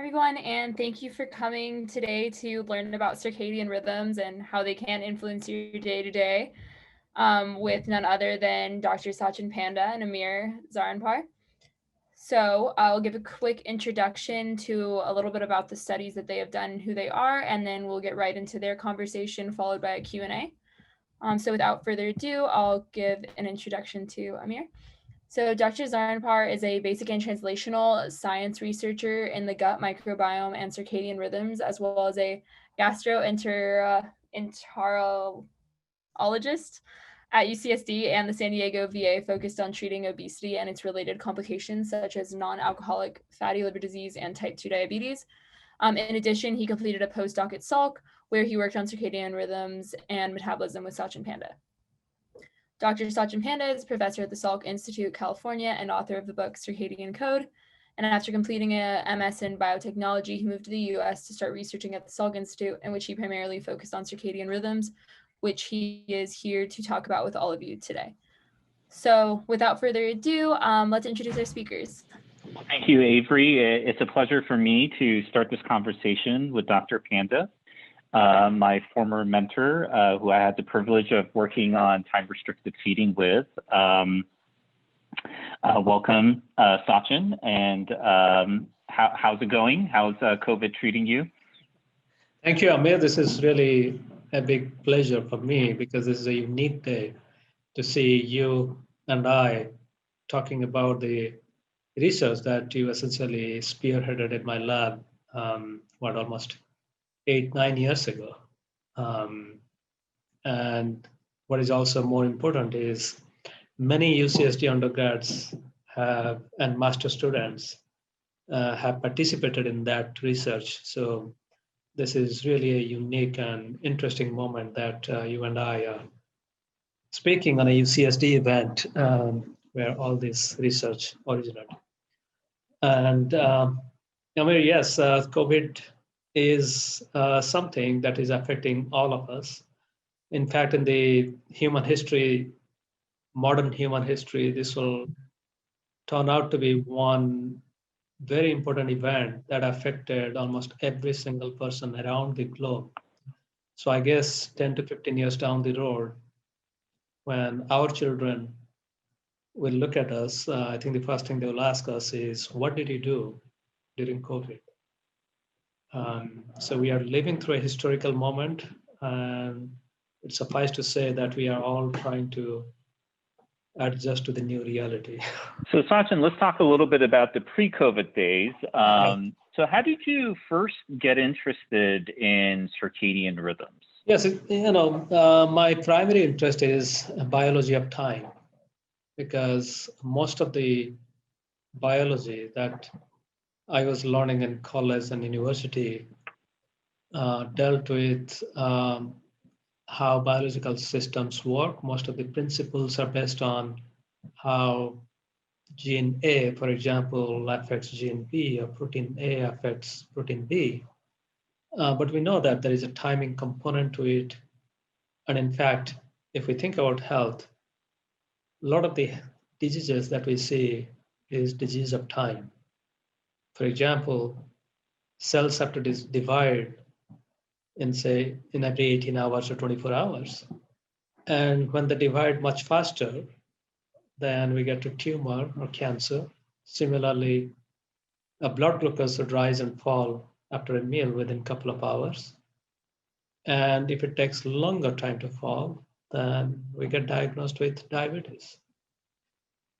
everyone, and thank you for coming today to learn about circadian rhythms and how they can influence your day-to-day with none other than Dr. Satchin Panda and Amir Zarrinpar. So I'll give a quick introduction to a little bit about the studies that they have done and who they are, and then we'll get right into their conversation followed by a Q&A. So without further ado, I'll give an introduction to Amir. So Dr. Zarrinpar is a basic and translational science researcher in the gut microbiome and circadian rhythms, as well as a gastroenterologist at UCSD and the San Diego VA, focused on treating obesity and its related complications, such as non-alcoholic fatty liver disease and type 2 diabetes. In addition, he completed a postdoc at Salk, where he worked on circadian rhythms and metabolism with Satchin Panda. Dr. Satchin Panda is professor at the Salk Institute, California, and author of the book Circadian Code. And after completing a MS in biotechnology, he moved to the US to start researching at the Salk Institute, in which he primarily focused on circadian rhythms, which he is here to talk about with all of you today. So without further ado, let's introduce our speakers. Thank you, Avery. It's a pleasure for me to start this conversation with Dr. Panda, my former mentor, who I had the privilege of working on time-restricted feeding with. Welcome, Satchin, and how's it going? How's COVID treating you? Thank you, Amir. This is really a big pleasure for me because this is a unique day to see you and I talking about the research that you essentially spearheaded in my lab, almost 8-9 years ago. And what is also more important is many UCSD undergrads and master students have participated in that research. So this is really a unique and interesting moment that you and I are speaking on a UCSD event where all this research originated. And Amir, yes, COVID is something that is affecting all of us. In fact, in the human history, modern human history, this will turn out to be one very important event that affected almost every single person around the globe. So I guess 10 to 15 years down the road, when our children will look at us, I think the first thing they will ask us is, what did you do during COVID? So we are living through a historical moment, and it suffices to say that we are all trying to adjust to the new reality. So Satchin, let's talk a little bit about the pre-COVID days. So how did you first get interested in circadian rhythms? Yes, my primary interest is biology of time, because most of the biology that I was learning in college and university dealt with how biological systems work. Most of the principles are based on how gene A, for example, affects gene B, or protein A affects protein B. But we know that there is a timing component to it. And in fact, if we think about health, a lot of the diseases that we see is disease of time. For example, cells have to divide in every 18 hours or 24 hours. And when they divide much faster, then we get to tumor or cancer. Similarly, a blood glucose would rise and fall after a meal within a couple of hours. And if it takes longer time to fall, then we get diagnosed with diabetes.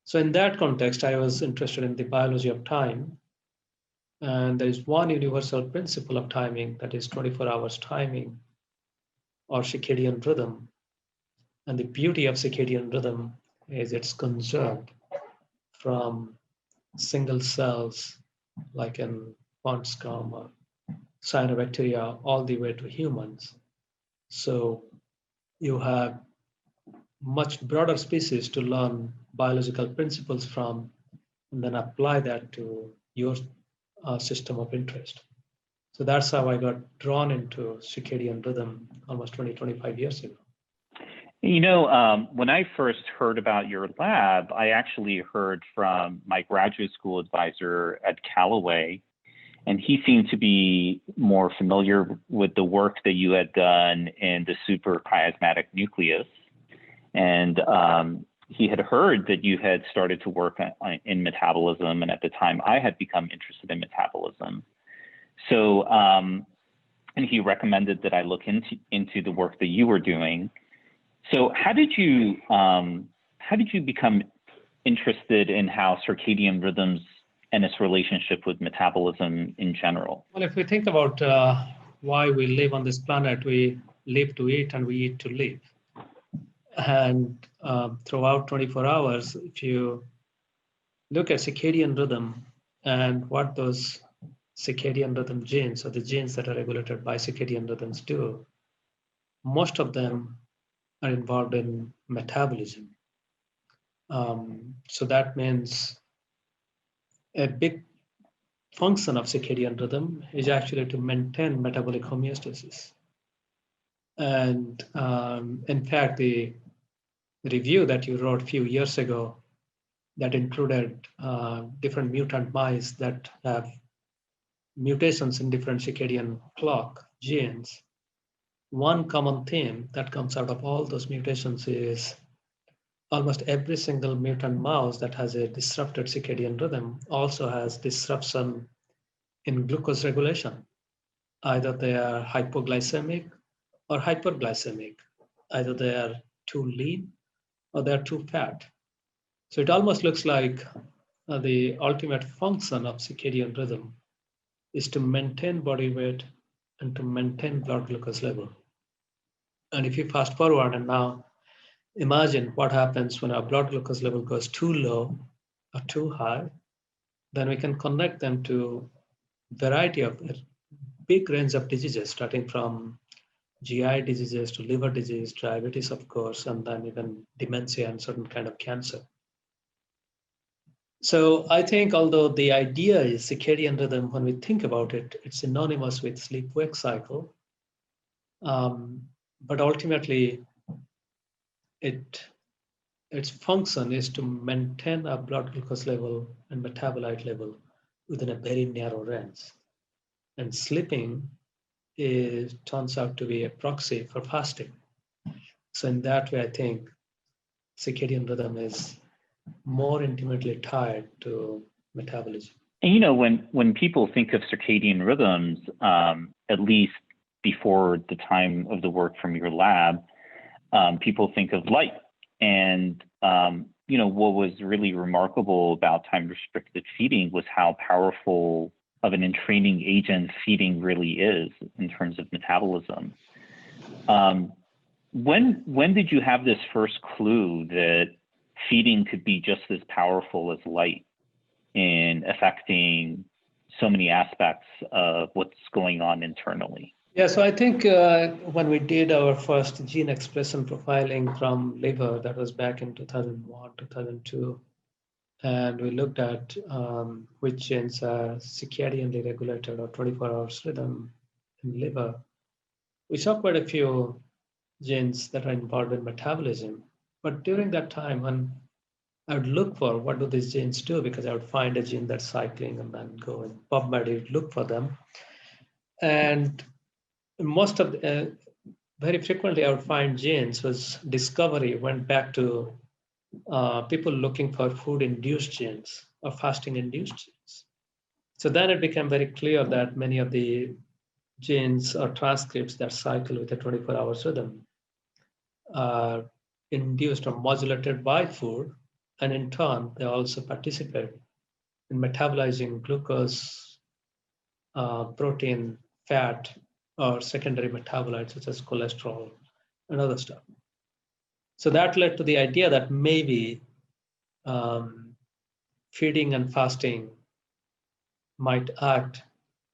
So in that context, I was interested in the biology of time. And there is one universal principle of timing, that is 24 hours timing, or circadian rhythm. And the beauty of circadian rhythm is it's conserved from single cells, like in pond scum or cyanobacteria, all the way to humans. So you have much broader species to learn biological principles from, and then apply that to your system of interest. So that's how I got drawn into circadian rhythm almost 25 years ago. When I first heard about your lab, I actually heard from my graduate school advisor at Callaway, And he seemed to be more familiar with the work that you had done in the suprachiasmatic nucleus. And he had heard that you had started to work in metabolism. And at the time, I had become interested in metabolism. So, and he recommended that I look into the work that you were doing. So how did you become interested in how circadian rhythms and its relationship with metabolism in general? Well, if we think about why we live on this planet, we live to eat and we eat to live. And throughout 24 hours, if you look at circadian rhythm and what those circadian rhythm genes, or the genes that are regulated by circadian rhythms, do, most of them are involved in metabolism. So that means a big function of circadian rhythm is actually to maintain metabolic homeostasis. And in fact, the review that you wrote a few years ago that included different mutant mice that have mutations in different circadian clock genes, one common theme that comes out of all those mutations is almost every single mutant mouse that has a disrupted circadian rhythm also has disruption in glucose regulation. Either they are hypoglycemic or hyperglycemic. Either they are too lean or they are too fat. So it almost looks like the ultimate function of circadian rhythm is to maintain body weight and to maintain blood glucose level. And if you fast forward and now imagine what happens when our blood glucose level goes too low or too high, then we can connect them to a variety of a big range of diseases, starting from GI diseases to liver disease, diabetes, of course, and then even dementia and certain kind of cancer. So I think although the idea is circadian rhythm, when we think about it, it's synonymous with sleep-wake cycle. But ultimately, its function is to maintain a blood glucose level and metabolite level within a very narrow range. And sleeping turns out to be a proxy for fasting. So in that way, I think circadian rhythm is more intimately tied to metabolism. And you know, when people think of circadian rhythms, at least before the time of the work from your lab, people think of light. And you know, what was really remarkable about time-restricted feeding was how powerful of an entraining agent feeding really is in terms of metabolism. When did you have this first clue that feeding could be just as powerful as light in affecting so many aspects of what's going on internally? Yeah, so I think when we did our first gene expression profiling from liver, that was back in 2001, 2002, and we looked at which genes are circadianly regulated or 24 hours rhythm in liver. We saw quite a few genes that are involved in metabolism. But during that time, when I would look for what do these genes do, because I would find a gene that's cycling and then go in PubMed, look for them. And most of the, very frequently I would find genes was discovery went back to people looking for food-induced genes or fasting-induced genes. So then it became very clear that many of the genes or transcripts that cycle with a 24 hours rhythm are induced or modulated by food, and in turn, they also participate in metabolizing glucose, protein, fat, or secondary metabolites such as cholesterol and other stuff. So that led to the idea that maybe feeding and fasting might act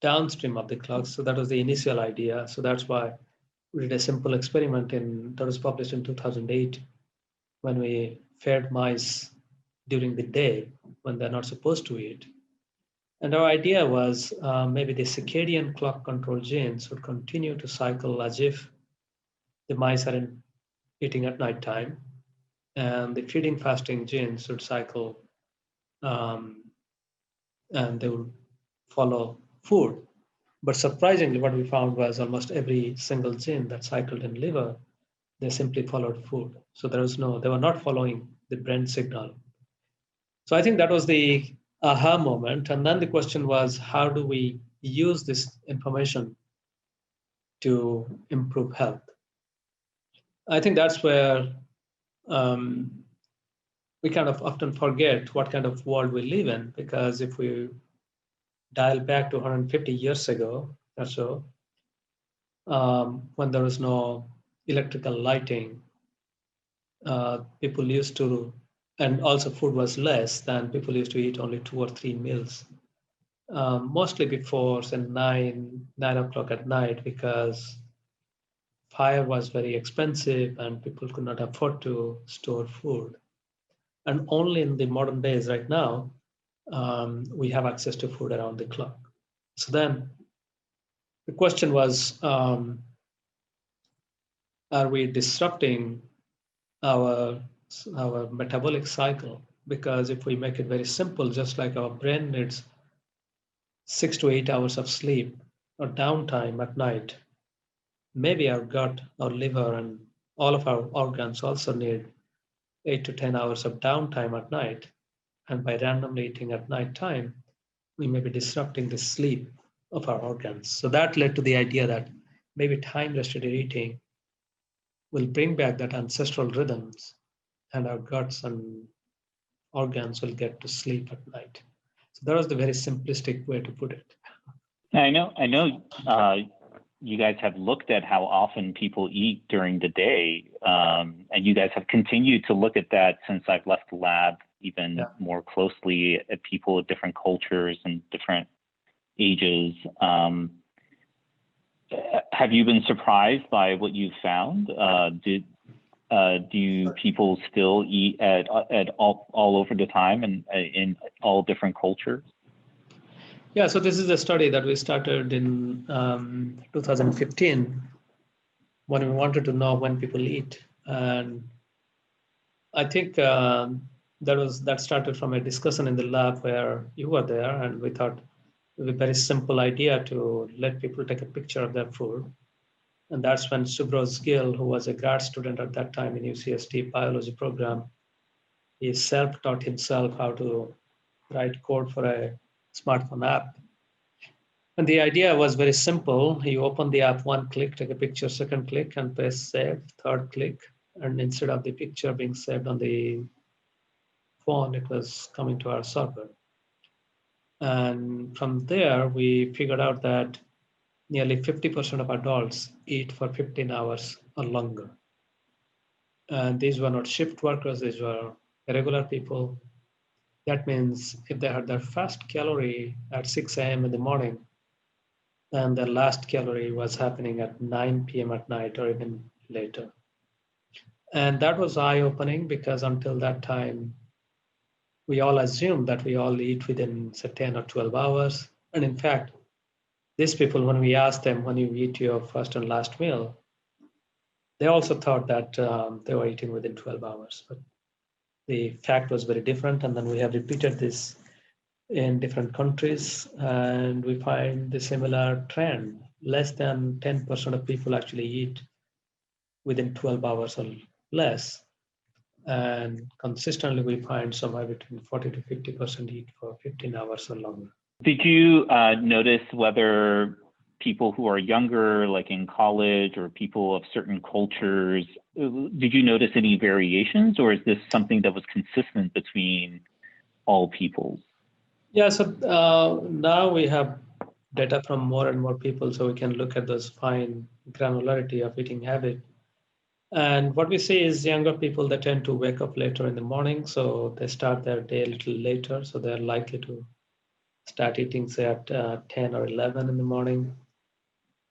downstream of the clock. So that was the initial idea. So that's why we did a simple experiment that was published in 2008 when we fed mice during the day when they're not supposed to eat. And our idea was maybe the circadian clock control genes would continue to cycle as if the mice aren't eating at nighttime, and the feeding fasting genes would cycle and they would follow food. But surprisingly, what we found was almost every single gene that cycled in liver, they simply followed food. So they were not following the brain signal. So I think that was the aha moment. And then the question was, how do we use this information to improve health? I think that's where um, we kind of often forget what kind of world we live in, because if we dial back to 150 years ago or so, when there was no electrical lighting, people used to, and also food was less, than people used to eat only 2 or 3 meals, mostly before say 9 o'clock at night, because fire was very expensive and people could not afford to store food. And only in the modern days right now, we have access to food around the clock. So then the question was, are we disrupting our metabolic cycle? Because if we make it very simple, just like our brain needs 6 to 8 hours of sleep or downtime at night, maybe our gut, our liver, and all of our organs also need 8 to 10 hours of downtime at night. And by randomly eating at night time, we may be disrupting the sleep of our organs. So that led to the idea that maybe time restricted eating will bring back that ancestral rhythms, and our guts and organs will get to sleep at night. So that was the very simplistic way to put it. I know. You guys have looked at how often people eat during the day, and you guys have continued to look at that since I've left the lab, even more closely at people of different cultures and different ages. Have you been surprised by what you've found? Do people still eat at all over the time and in all different cultures? Yeah, so this is a study that we started in 2015 when we wanted to know when people eat. And I think that started from a discussion in the lab where you were there, and we thought it was a very simple idea to let people take a picture of their food. And that's when Subros Gill, who was a grad student at that time in UCSD biology program, he self-taught himself how to write code for a smartphone app. And the idea was very simple. You open the app, one click, take a picture, second click, and press save, third click. And instead of the picture being saved on the phone, it was coming to our server. And from there, we figured out that nearly 50% of adults eat for 15 hours or longer. And these were not shift workers, these were regular people. That means if they had their first calorie at 6 a.m. in the morning, and their last calorie was happening at 9 p.m. at night or even later. And that was eye-opening, because until that time, we all assumed that we all eat within say 10 or 12 hours. And in fact, these people, when we asked them, when you eat your first and last meal, they also thought that they were eating within 12 hours. But the fact was very different. And then we have repeated this in different countries, and we find the similar trend. Less than 10% of people actually eat within 12 hours or less. And consistently, we find somewhere between 40 to 50% eat for 15 hours or longer. Did you notice whether people who are younger, like in college, or people of certain cultures, did you notice any variations, or is this something that was consistent between all peoples? Yeah, so now we have data from more and more people, so we can look at those fine granularity of eating habit. And what we see is younger people, they tend to wake up later in the morning, so they start their day a little later, so they're likely to start eating, say, at 10 or 11 in the morning.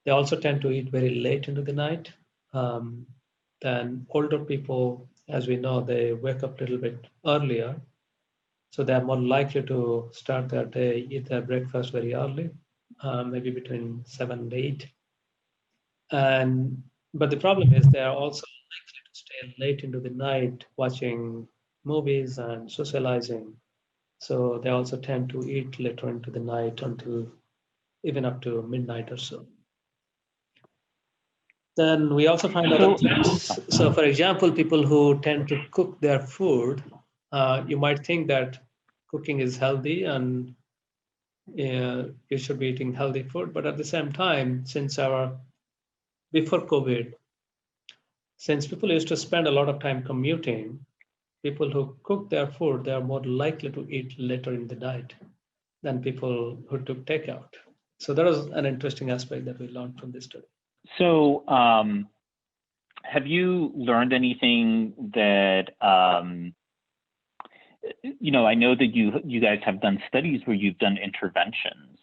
They also tend to eat very late into the night. Then older people, as we know, they wake up a little bit earlier, so they're more likely to start their day, eat their breakfast very early, maybe between 7 and 8. But the problem is they are also likely to stay late into the night watching movies and socializing. So they also tend to eat later into the night until even up to midnight or so. Then we also find other things. So for example, people who tend to cook their food, you might think that cooking is healthy and you should be eating healthy food. But at the same time, before COVID, since people used to spend a lot of time commuting, people who cook their food, they are more likely to eat later in the night than people who took takeout. So that was an interesting aspect that we learned from this study. So have you learned anything that, I know that you guys have done studies where you've done interventions,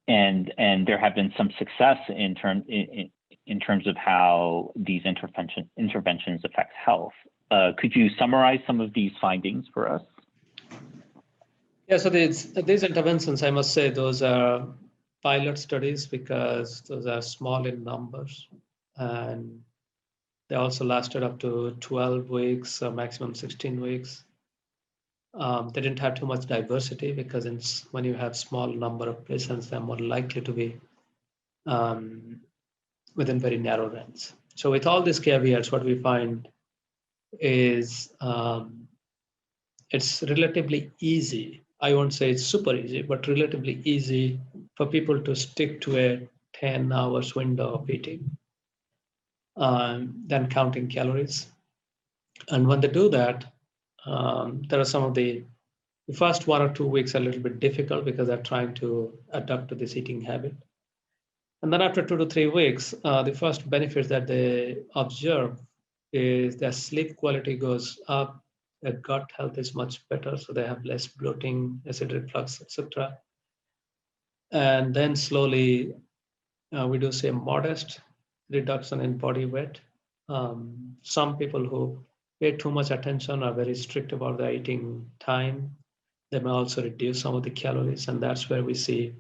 and there have been some success in terms of how these interventions affect health. Could you summarize some of these findings for us? Yeah, so these interventions, I must say, those are pilot studies because those are small in numbers, and they also lasted up to 12 weeks, maximum 16 weeks. They didn't have too much diversity because when you have small number of patients, they're more likely to be within very narrow range. So with all these caveats, what we find is it's relatively easy. I won't say it's super easy, but relatively easy for people to stick to a 10 hours window of eating than counting calories. And when they do that, there are some of the first 1 or 2 weeks are a little bit difficult because they're trying to adapt to this eating habit. And then after 2 to 3 weeks, the first benefits that they observe is their sleep quality goes up, their gut health is much better, so they have less bloating, acid reflux, etc. And then slowly, we do see a modest reduction in body weight. Some people who pay too much attention are very strict about their eating time. They may also reduce some of the calories, and that's where we see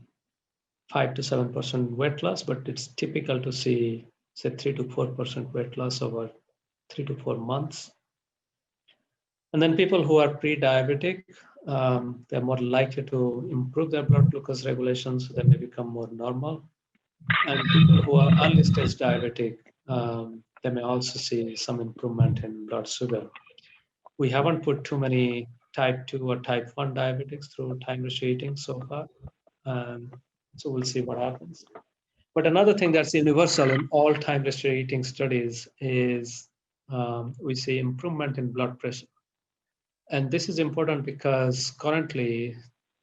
5 to 7% weight loss, but it's typical to see, say, 3 to 4% weight loss over 3 to 4 months. And then people who are pre-diabetic, they're more likely to improve their blood glucose regulation, so they may become more normal. And people who are early stage diabetic, they may also see some improvement in blood sugar. We haven't put too many type 2 or type 1 diabetics through time restricted eating so far. So we'll see what happens. But another thing that's universal in all time restricted eating studies is we see improvement in blood pressure. And this is important because currently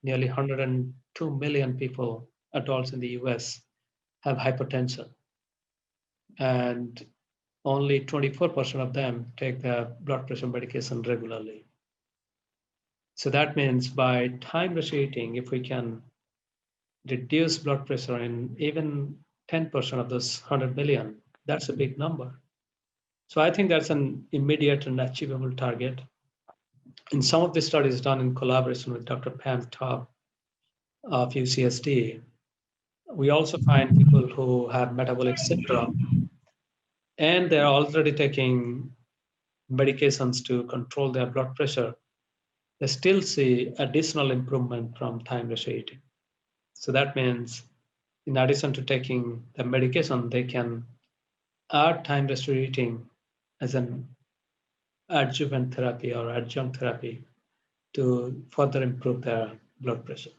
nearly 102 million people, adults in the US, have hypertension. And only 24% of them take their blood pressure medication regularly. So that means by time restricted eating, if we can reduce blood pressure in even 10% of those 100 million, that's a big number. So I think that's an immediate and achievable target. In some of the studies done in collaboration with Dr. Pam Top of UCSD, we also find people who have metabolic syndrome and they're already taking medications to control their blood pressure. They still see additional improvement from time restricted eating. So that means in addition to taking the medication, they can add time restricted eating as an adjuvant therapy or adjunct therapy to further improve their blood pressure.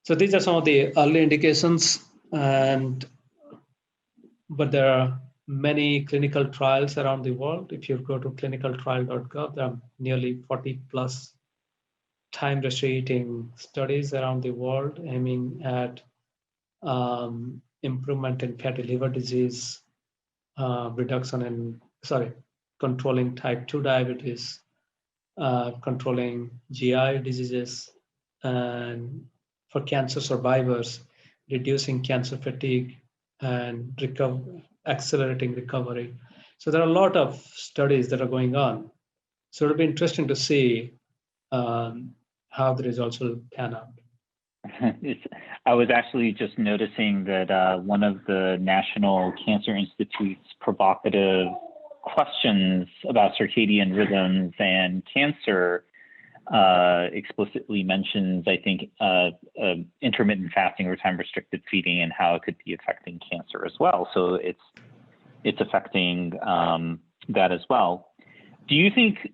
So these are some of the early indications, but there are many clinical trials around the world. If you go to clinicaltrial.gov, there are nearly 40 plus time restricted eating studies around the world aiming at improvement in fatty liver disease, controlling type 2 diabetes, controlling GI diseases, and for cancer survivors, reducing cancer fatigue and accelerating recovery. So there are a lot of studies that are going on. So it'll be interesting to see how the results will pan out. I was actually just noticing that one of the National Cancer Institute's provocative questions about circadian rhythms and cancer explicitly mentions, I think, intermittent fasting or time-restricted feeding and how it could be affecting cancer as well. So it's affecting that as well. Do you think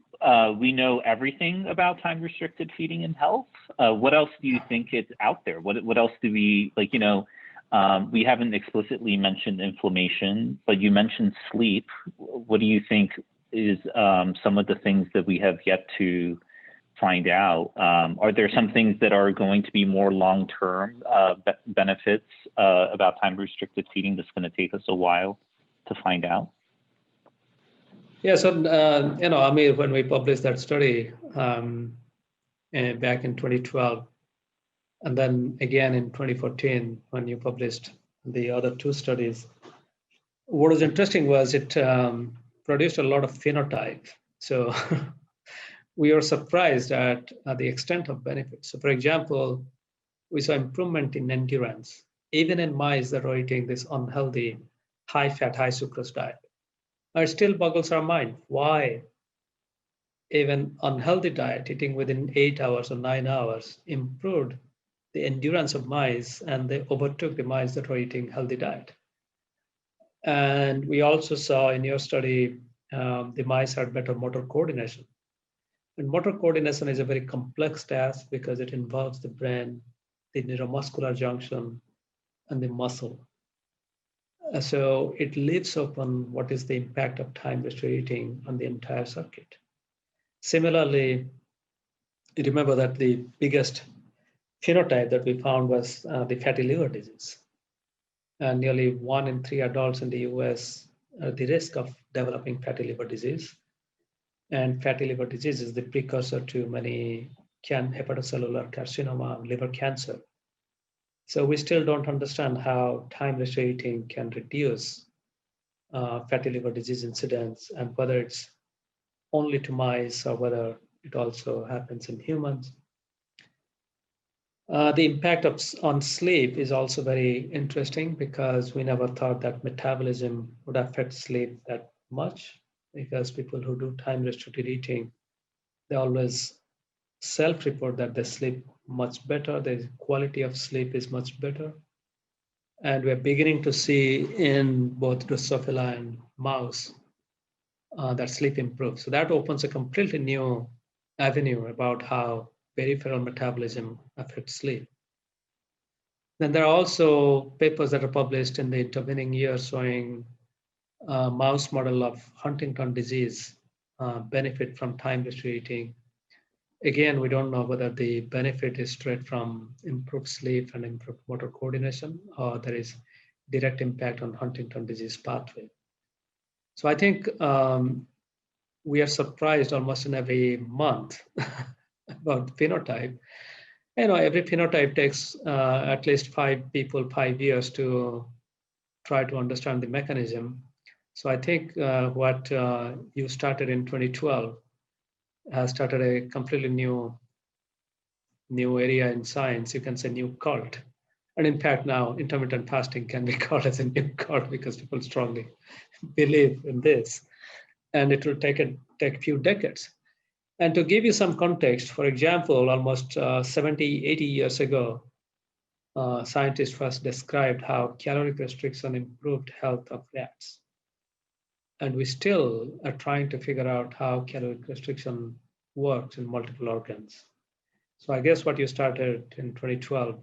we know everything about time-restricted feeding in health? What else do you think is out there? What else do we, like, we haven't explicitly mentioned inflammation, but you mentioned sleep. What do you think is some of the things that we have yet to find out? Are there some things that are going to be more long-term benefits about time-restricted feeding that's going to take us a while to find out? Yeah, so, Amir, when we published that study back in 2012, and then again in 2014, when you published the other two studies, what was interesting was it produced a lot of phenotype. So we are surprised at the extent of benefits. So for example, we saw improvement in endurance, even in mice that are eating this unhealthy, high-fat, high-sucrose diet. It still boggles our mind why even unhealthy diet, eating within 8 hours or 9 hours, improved the endurance of mice, and they overtook the mice that were eating healthy diet. And we also saw in your study, the mice had better motor coordination. And motor coordination is a very complex task because it involves the brain, the neuromuscular junction, and the muscle. So it leaves open what is the impact of time-restricted eating on the entire circuit. Similarly, you remember that the biggest phenotype that we found was the fatty liver disease. And nearly 1 in 3 adults in the US are at the risk of developing fatty liver disease. And fatty liver disease is the precursor to many hepatocellular carcinoma and liver cancer. So we still don't understand how time-restricted eating can reduce fatty liver disease incidence, and whether it's only to mice or whether it also happens in humans. The impact on sleep is also very interesting because we never thought that metabolism would affect sleep that much, because people who do time-restricted eating, they always self-report that they sleep much better, the quality of sleep is much better. And we're beginning to see in both Drosophila and mouse that sleep improves. So that opens a completely new avenue about how peripheral metabolism affects sleep. Then there are also papers that are published in the intervening years showing a mouse model of Huntington disease benefit from time-restricted eating. Again, we don't know whether the benefit is straight from improved sleep and improved motor coordination, or there is direct impact on Huntington disease pathway. So I think we are surprised almost in every month about the phenotype. Every phenotype takes at least 5 people 5 years to try to understand the mechanism. So I think what you started in 2012 has started a completely new area in science. You can say new cult. And in fact, now intermittent fasting can be called as a new cult because people strongly believe in this. And it will take a few decades. And to give you some context, for example, almost 70, 80 years ago, scientists first described how caloric restriction improved health of rats. And we still are trying to figure out how caloric restriction works in multiple organs. So I guess what you started in 2012,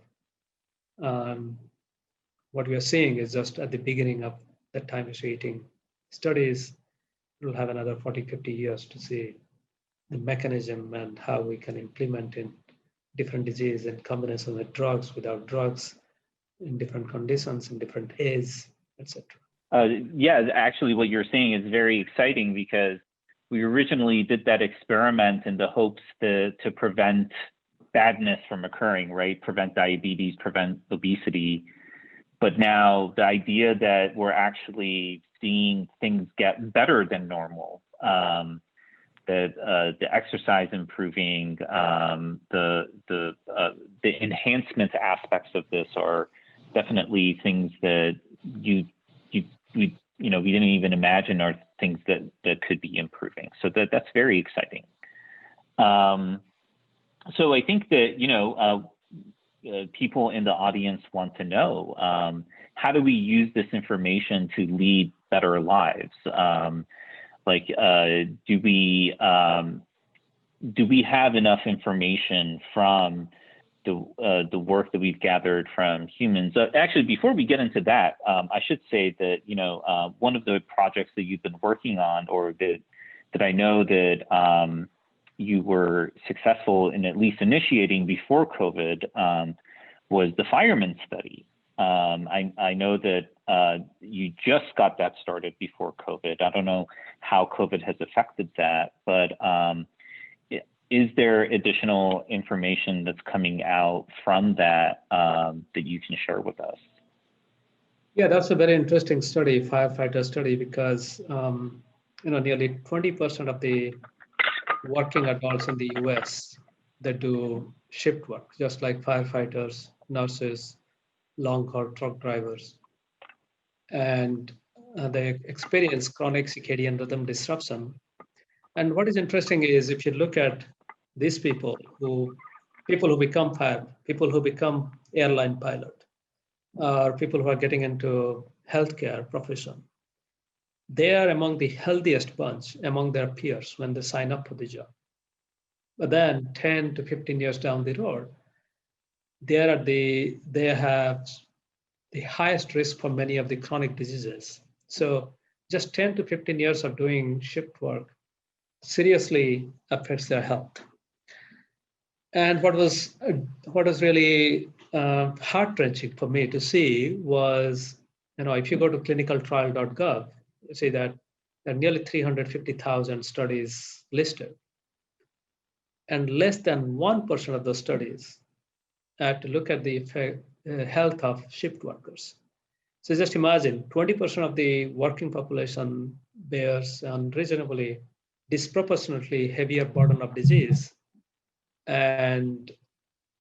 what we are seeing is just at the beginning of the time-restricted eating studies. We'll have another 40, 50 years to see the mechanism and how we can implement in different disease in combination with drugs, without drugs, in different conditions, in different ages, etc. Yeah, actually what you're saying is very exciting, because we originally did that experiment in the hopes to prevent badness from occurring, right? Prevent diabetes, prevent obesity. But now the idea that we're actually seeing things get better than normal, that the exercise improving, the enhancement aspects of this are definitely things that we didn't even imagine are things that could be improving. So that's very exciting. So I think that, people in the audience want to know, how do we use this information to lead better lives? Do we have enough information from the work that we've gathered from humans? Actually, before we get into that, I should say that, one of the projects that you've been working on, or that I know that you were successful in at least initiating before COVID, was the fireman study. I know that you just got that started before COVID. I don't know how COVID has affected that, but is there additional information that's coming out from that that you can share with us? Yeah, that's a very interesting study, firefighter study, because nearly 20% of the working adults in the US that do shift work, just like firefighters, nurses, long haul truck drivers, and they experience chronic circadian rhythm disruption. And what is interesting is if you look at these people who become people who become airline pilot, or people who are getting into healthcare profession, they are among the healthiest bunch among their peers when they sign up for the job. But then 10 to 15 years down the road, they have the highest risk for many of the chronic diseases. So just 10 to 15 years of doing shift work seriously affects their health. And what was really heart-wrenching for me to see was, if you go to clinicaltrial.gov, you see that there are nearly 350,000 studies listed, and less than 1% of those studies have to look at the health of shift workers. So just imagine 20% of the working population bears unreasonably disproportionately heavier burden of disease, and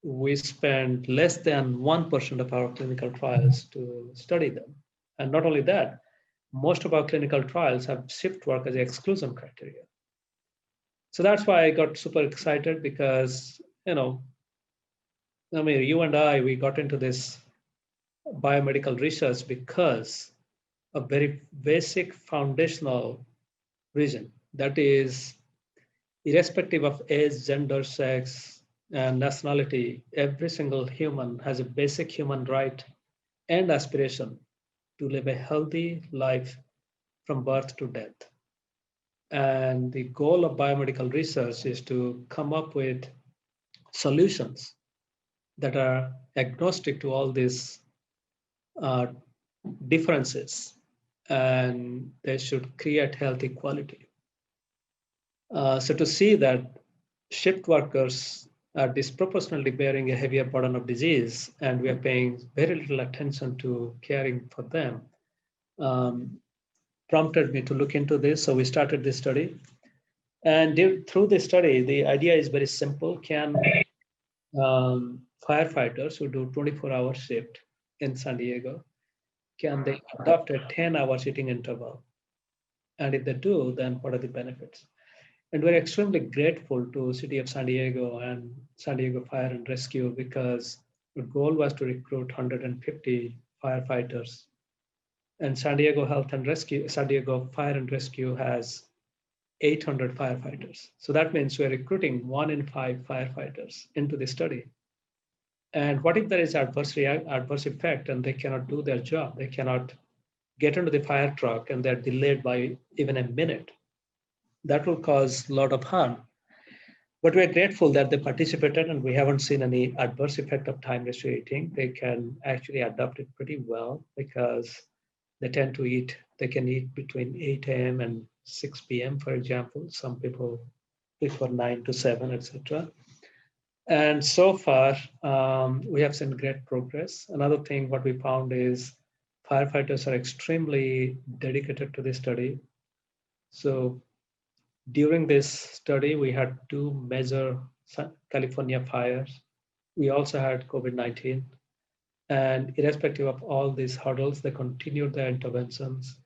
we spend less than 1% of our clinical trials to study them. And not only that, most of our clinical trials have shift work as an exclusion criteria. So that's why I got super excited, because, you and I, we got into this biomedical research because of very basic foundational reason. That is, irrespective of age, gender, sex, and nationality, every single human has a basic human right and aspiration to live a healthy life from birth to death. And the goal of biomedical research is to come up with solutions that are agnostic to all these differences, and they should create health equality. So to see that shift workers are disproportionately bearing a heavier burden of disease, and we are paying very little attention to caring for them, prompted me to look into this. So we started this study. And through this study, the idea is very simple. Can firefighters who do 24-hour shift in San Diego, can they adopt a 10-hour sitting interval? And if they do, then what are the benefits? And we're extremely grateful to City of San Diego and San Diego Fire and Rescue, because the goal was to recruit 150 firefighters. And San Diego Fire and Rescue has 800 firefighters. So that means we're recruiting 1 in 5 firefighters into the study. And what if there is adverse effect and they cannot do their job? They cannot get into the fire truck and they're delayed by even a minute. That will cause a lot of harm. But we're grateful that they participated, and we haven't seen any adverse effect of time restricted eating. They can actually adapt it pretty well, because they tend to eat, they can eat between 8 a.m. and 6 p.m., for example. Some people prefer 9 to 7, etc. And so far, we have seen great progress. Another thing, what we found is firefighters are extremely dedicated to this study. So during this study, we had 2 major California fires. We also had COVID-19. And irrespective of all these hurdles, they continued their interventions.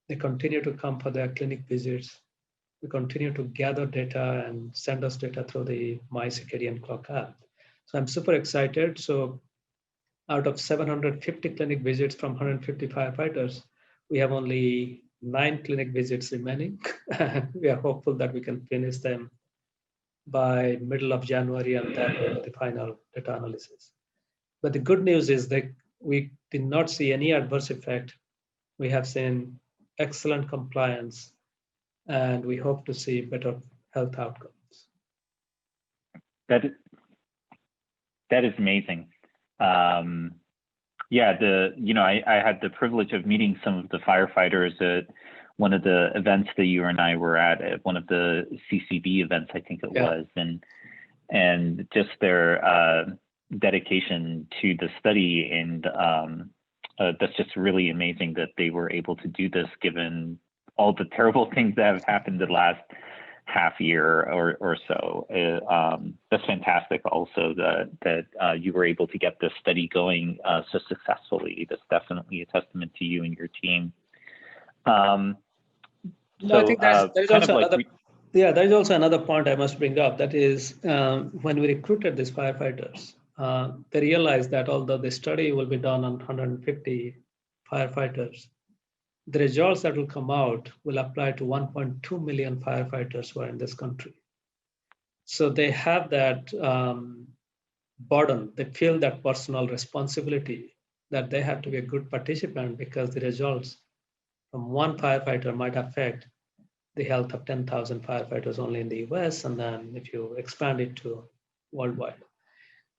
They continue to come for their clinic visits. we continue to gather data and send us data through the My Circadian Clock app. So I'm super excited. So out of 750 clinic visits from 150 firefighters, we have only 9 clinic visits remaining. We are hopeful that we can finish them by middle of January and then the final data analysis. But the good news is that we did not see any adverse effect. We have seen excellent compliance, and we hope to see better health outcomes. That is amazing. Yeah, I had the privilege of meeting some of the firefighters at one of the events that you and I were at one of the CCB events, I think it was, and just their dedication to the study, and that's just really amazing that they were able to do this given all the terrible things that have happened the last half year or so. That's fantastic also that you were able to get this study going so successfully. That's definitely a testament to you and your team. I think there's also another, there is also another point I must bring up. That is, when we recruited these firefighters, they realized that although the study will be done on 150 firefighters, the results that will come out will apply to 1.2 million firefighters who are in this country. So they have that burden, they feel that personal responsibility that they have to be a good participant, because the results from one firefighter might affect the health of 10,000 firefighters only in the US, and then if you expand it to worldwide.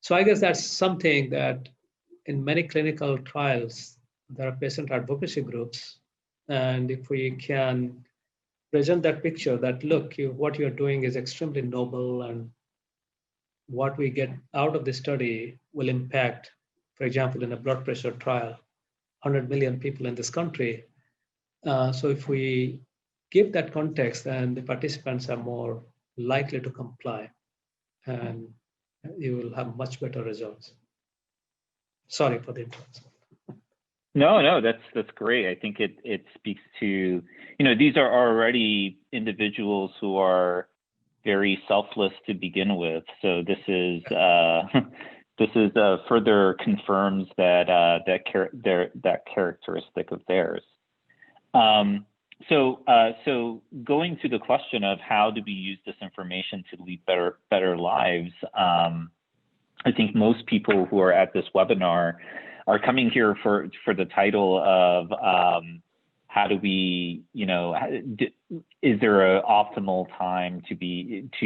So I guess that's something that in many clinical trials, there are patient advocacy groups. And if we can present that picture that, look, what you're doing is extremely noble, and what we get out of the study will impact, for example, in a blood pressure trial, 100 million people in this country. So if we give that context, then the participants are more likely to comply, and you will have much better results. Sorry for the interruption. No, that's great. I think it speaks to, these are already individuals who are very selfless to begin with. So this is further confirms that characteristic of theirs. So going to the question of how do we use this information to lead better lives, I think most people who are at this webinar are coming here for the title of how do we, is there an optimal time to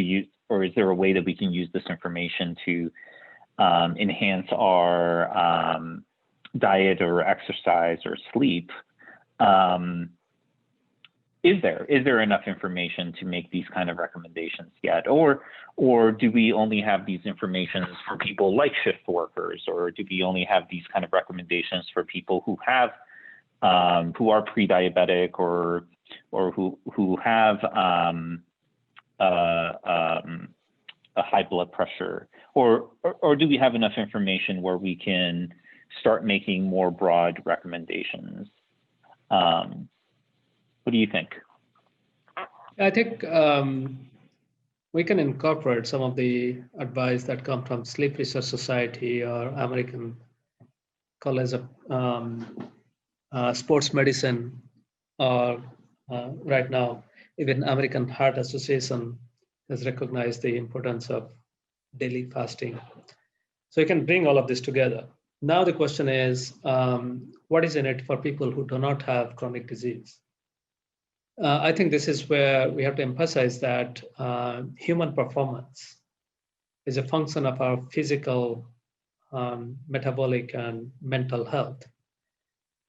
use, or is there a way that we can use this information to enhance our diet or exercise or sleep? Is there enough information to make these kind of recommendations yet? Or do we only have these informations for people like shift workers? Or do we only have these kind of recommendations for people who have, who are pre-diabetic or who have a high blood pressure? Or do we have enough information where we can start making more broad recommendations? What do you think? I think we can incorporate some of the advice that come from Sleep Research Society or American College of Sports Medicine, or right now, even American Heart Association has recognized the importance of daily fasting. So you can bring all of this together. Now the question is, what is in it for people who do not have chronic disease? I think this is where we have to emphasize that human performance is a function of our physical, metabolic, and mental health.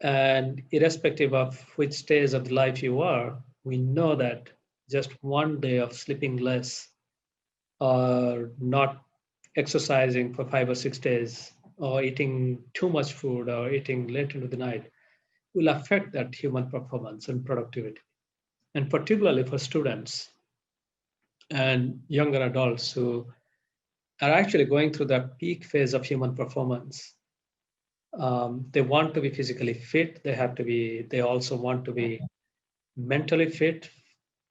And irrespective of which stage of life you are, we know that just one day of sleeping less, or not exercising for 5 or 6 days, or eating too much food, or eating late into the night, will affect that human performance and productivity. And particularly for students and younger adults who are actually going through the peak phase of human performance. They want to be physically fit. They also want to be mentally fit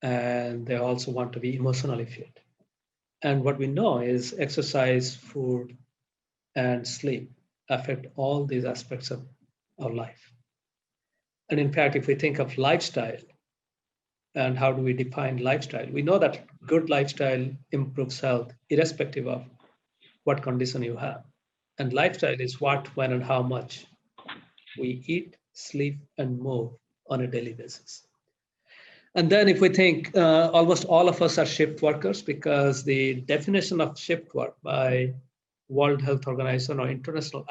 and they also want to be emotionally fit. And what we know is exercise, food, and sleep affect all these aspects of our life. And in fact, if we think of lifestyle and how do we define lifestyle, we know that good lifestyle improves health irrespective of what condition you have. And lifestyle is what, when, and how much we eat, sleep, and move on a daily basis. And then if we think almost all of us are shift workers because the definition of shift work by World Health Organization or International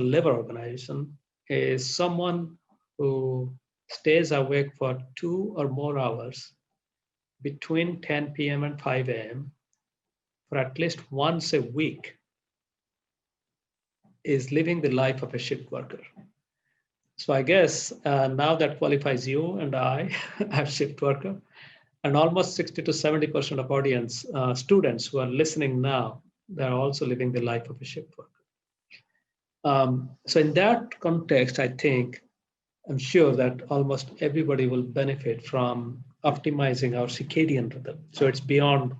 Labor Organization is someone who stays awake for 2 or more hours between 10 p.m. and 5 a.m. for at least once a week is living the life of a shift worker. So I guess now that qualifies you and I as shift worker, and almost 60 to 70% of audience students who are listening now, they're also living the life of a shift worker. So in that context, I'm sure that almost everybody will benefit from optimizing our circadian rhythm. So it's beyond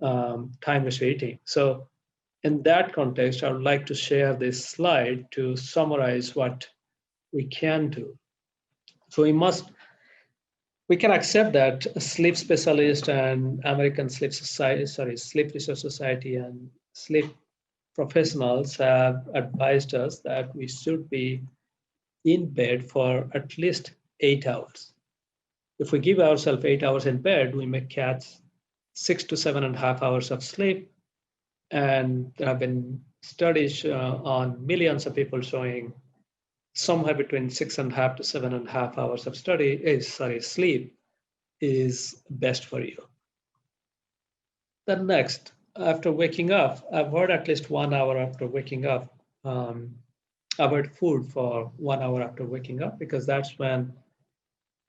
time-based eating. So in that context, I would like to share this slide to summarize what we can do. So we can accept that a sleep specialist and American Sleep Research Society and sleep professionals have advised us that we should be in bed for at least 8 hours. If we give ourselves 8 hours in bed, we may catch 6 to 7.5 hours of sleep. And there have been studies on millions of people showing somewhere between 6.5 to 7.5 hours of sleep is best for you. Then next, after waking up, avoid at least 1 hour after waking up. Avoid food for 1 hour after waking up because that's when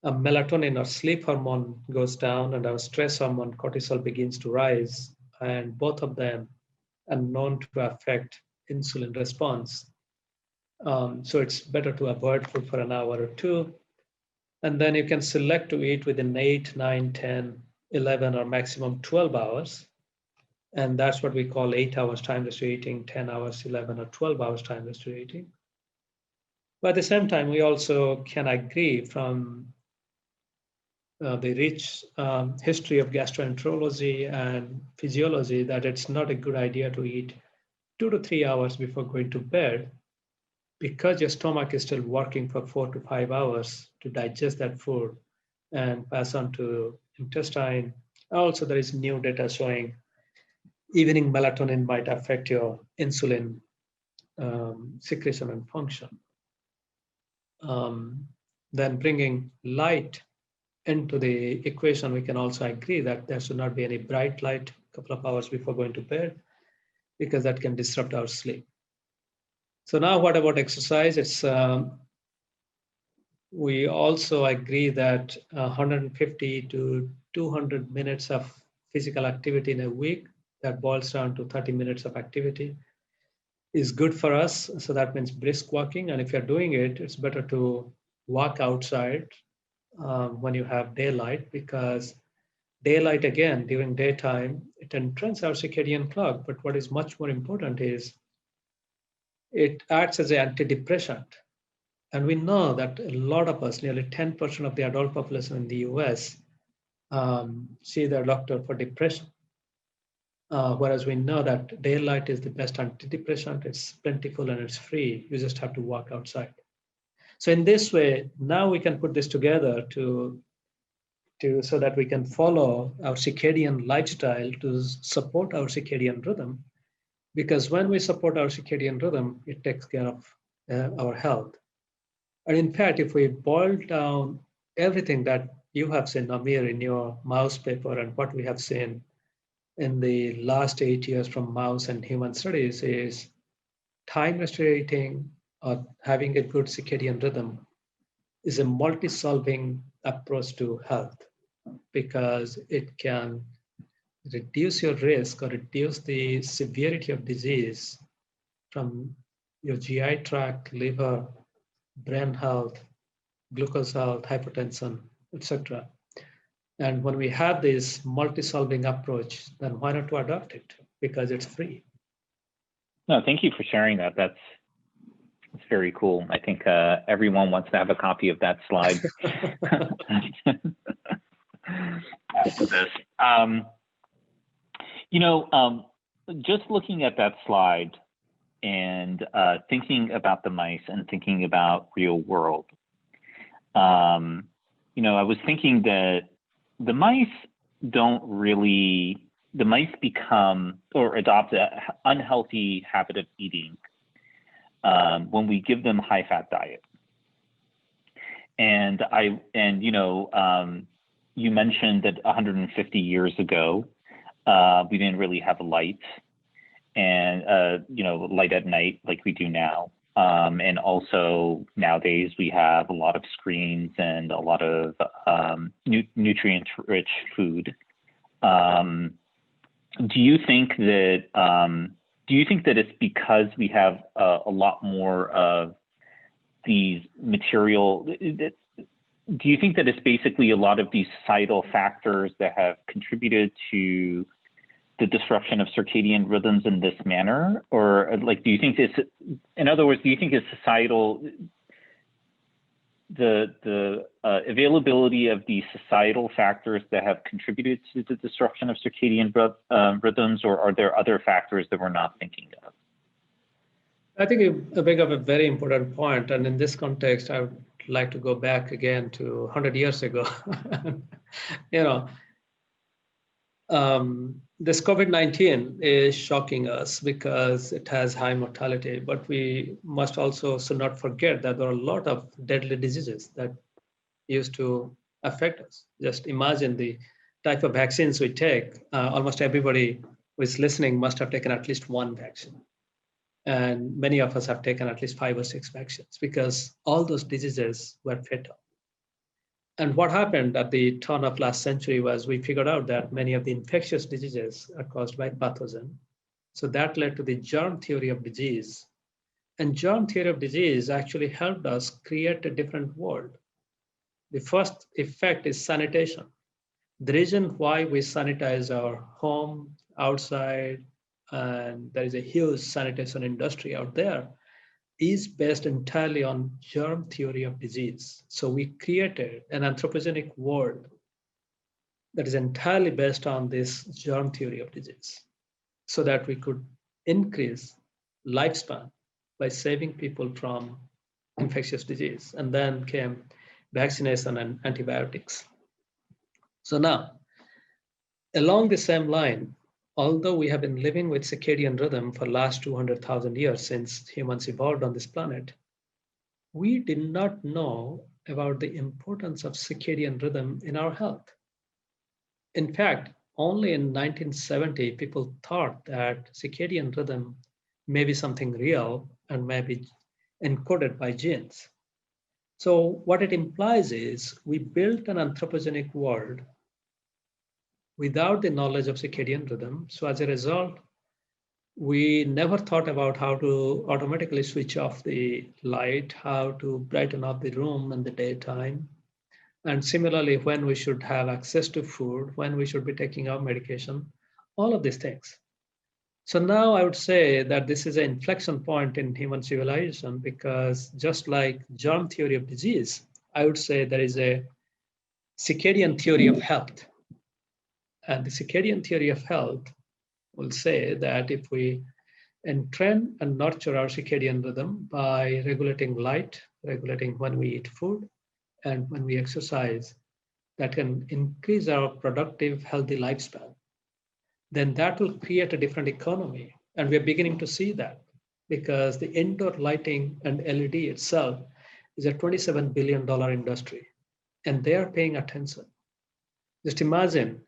melatonin or sleep hormone goes down and our stress hormone cortisol begins to rise, and both of them are known to affect insulin response. So it's better to avoid food for an hour or two. And then you can select to eat within 8, 9, 10, 11, or maximum 12 hours. And that's what we call 8 hours time-restricted eating, 10 hours, 11, or 12 hours time-restricted eating. But at the same time, we also can agree from the rich history of gastroenterology and physiology that it's not a good idea to eat 2 to 3 hours before going to bed because your stomach is still working for 4 to 5 hours to digest that food and pass on to intestine. Also, there is new data showing evening melatonin might affect your insulin secretion and function. Then bringing light into the equation, we can also agree that there should not be any bright light a couple of hours before going to bed because that can disrupt our sleep. So now what about exercise? We also agree that 150 to 200 minutes of physical activity in a week, that boils down to 30 minutes of activity, is good for us. So that means brisk walking. And if you're doing it, it's better to walk outside when you have daylight because daylight, again, during daytime, it entrains our circadian clock. But what is much more important is it acts as an antidepressant. And we know that a lot of us, nearly 10% of the adult population in the US, see their doctor for depression. Whereas we know that daylight is the best antidepressant, it's plentiful and it's free. You just have to walk outside. So in this way, now we can put this together so that we can follow our circadian lifestyle to support our circadian rhythm. Because when we support our circadian rhythm, it takes care of our health. And in fact, if we boil down everything that you have seen, Amir, in your mouse paper and what we have seen in the last 8 years from mouse and human studies is time-restricted eating or having a good circadian rhythm is a multi-solving approach to health because it can reduce your risk or reduce the severity of disease from your GI tract, liver, brain health, glucose health, hypertension, etc. And when we have this multi-solving approach, then why not to adopt it? Because it's free. No, thank you for sharing that. That's very cool. I think everyone wants to have a copy of that slide. After this. Just looking at that slide and thinking about the mice and thinking about real world, I was thinking that the mice become or adopt an unhealthy habit of eating when we give them high-fat diet. And you mentioned that 150 years ago, we didn't really have light and, light at night like we do now. And also nowadays we have a lot of screens and a lot of nutrient-rich food. Do you think that it's because we have a lot more of these material? Do you think that it's basically a lot of these societal factors that have contributed to the disruption of circadian rhythms in this manner? Or do you think in other words, do you think it's societal, the availability of these societal factors that have contributed to the disruption of circadian rhythms, or are there other factors that we're not thinking of? I think you bring up a very important point. And in this context, I would like to go back again to 100 years ago. This COVID-19 is shocking us because it has high mortality, but we must also not forget that there are a lot of deadly diseases that used to affect us. Just imagine the type of vaccines we take. Almost everybody who is listening must have taken at least one vaccine. And many of us have taken at least 5 or 6 vaccines because all those diseases were fatal. And what happened at the turn of last century was we figured out that many of the infectious diseases are caused by pathogen. So that led to the germ theory of disease. And germ theory of disease actually helped us create a different world. The first effect is sanitation. The reason why we sanitize our home, outside, and there is a huge sanitation industry out there, is based entirely on germ theory of disease. So we created an anthropogenic world that is entirely based on this germ theory of disease so that we could increase lifespan by saving people from infectious disease. And then came vaccination and antibiotics. So now, along the same line, although we have been living with circadian rhythm for the last 200,000 years since humans evolved on this planet, we did not know about the importance of circadian rhythm in our health. In fact, only in 1970, people thought that circadian rhythm may be something real and may be encoded by genes. So what it implies is we built an anthropogenic world without the knowledge of circadian rhythm. So as a result, we never thought about how to automatically switch off the light, how to brighten up the room in the daytime. And similarly, when we should have access to food, when we should be taking our medication, all of these things. So now I would say that this is an inflection point in human civilization because just like germ theory of disease, I would say there is a circadian theory of health. And the circadian theory of health will say that if we entrain and nurture our circadian rhythm by regulating light, regulating when we eat food, and when we exercise, that can increase our productive, healthy lifespan, then that will create a different economy. And we're beginning to see that because the indoor lighting and LED itself is a $27 billion industry, and they are paying attention. Just imagine,